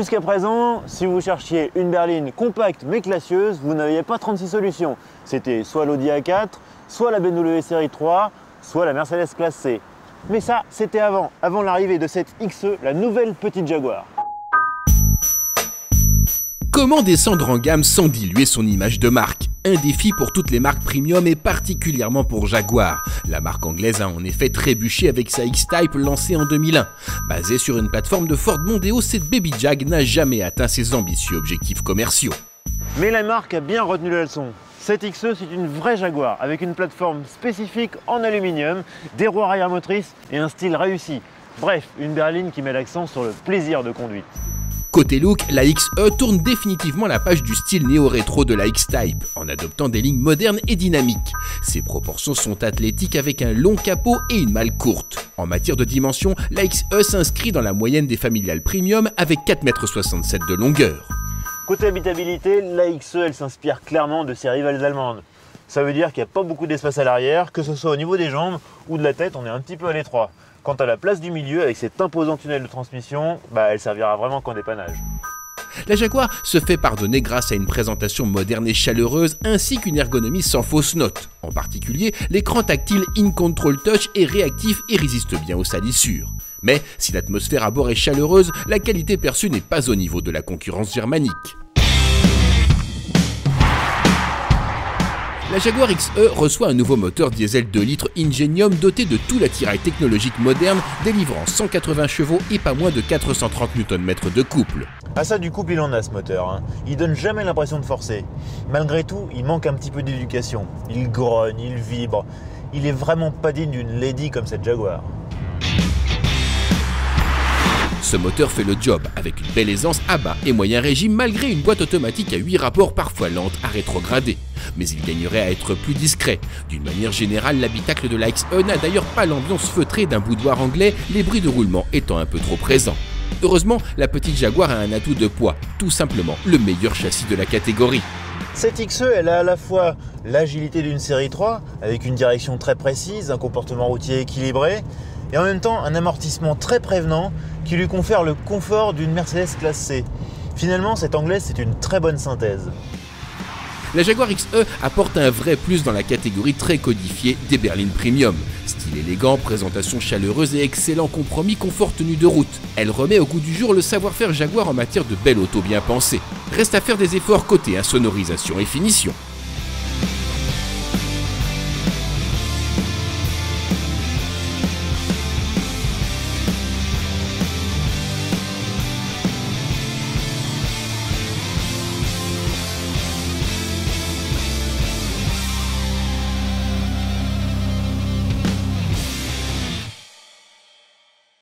Jusqu'à présent, si vous cherchiez une berline compacte mais classieuse, vous n'aviez pas 36 solutions. C'était soit l'Audi A4, soit la BMW série 3, soit la Mercedes classe C. Mais ça, c'était avant l'arrivée de cette XE, la nouvelle petite Jaguar. Comment descendre en gamme sans diluer son image de marque? Un défi pour toutes les marques premium et particulièrement pour Jaguar. La marque anglaise a en effet trébuché avec sa X-Type lancée en 2001. Basée sur une plateforme de Ford Mondeo, cette Baby Jag n'a jamais atteint ses ambitieux objectifs commerciaux. Mais la marque a bien retenu la leçon. Cette XE, c'est une vraie Jaguar, avec une plateforme spécifique en aluminium, des roues arrière motrices et un style réussi. Bref, une berline qui met l'accent sur le plaisir de conduite. Côté look, la XE tourne définitivement la page du style néo-rétro de la X-Type, en adoptant des lignes modernes et dynamiques. Ses proportions sont athlétiques avec un long capot et une malle courte. En matière de dimension, la XE s'inscrit dans la moyenne des familiales premium avec 4,67 m de longueur. Côté habitabilité, la XE, elle s'inspire clairement de ses rivales allemandes. Ça veut dire qu'il n'y a pas beaucoup d'espace à l'arrière, que ce soit au niveau des jambes ou de la tête, on est un petit peu à l'étroit. Quant à la place du milieu, avec cet imposant tunnel de transmission, elle servira vraiment qu'en dépannage. La Jaguar se fait pardonner grâce à une présentation moderne et chaleureuse ainsi qu'une ergonomie sans fausse note. En particulier, l'écran tactile In-Control Touch est réactif et résiste bien aux salissures. Mais si l'atmosphère à bord est chaleureuse, la qualité perçue n'est pas au niveau de la concurrence germanique. La Jaguar XE reçoit un nouveau moteur diesel 2 litres Ingenium doté de tout l'attirail technologique moderne, délivrant 180 chevaux et pas moins de 430 Nm de couple. Ah ça, du couple, il en a ce moteur. Il donne jamais l'impression de forcer. Malgré tout, il manque un petit peu d'éducation. Il grogne, il vibre. Il est vraiment pas digne d'une lady comme cette Jaguar. Ce moteur fait le job avec une belle aisance à bas et moyen régime malgré une boîte automatique à 8 rapports parfois lente à rétrograder. Mais il gagnerait à être plus discret. D'une manière générale, l'habitacle de la XE n'a d'ailleurs pas l'ambiance feutrée d'un boudoir anglais, les bruits de roulement étant un peu trop présents. Heureusement, la petite Jaguar a un atout de poids, tout simplement le meilleur châssis de la catégorie. Cette XE, elle a à la fois l'agilité d'une série 3, avec une direction très précise, un comportement routier équilibré, et en même temps un amortissement très prévenant qui lui confère le confort d'une Mercedes classe C. Finalement, cette anglaise, c'est une très bonne synthèse. La Jaguar XE apporte un vrai plus dans la catégorie très codifiée des berlines premium. Style élégant, présentation chaleureuse et excellent compromis confort-tenue de route. Elle remet au goût du jour le savoir-faire Jaguar en matière de belle auto bien pensée. Reste à faire des efforts côté insonorisation et finition.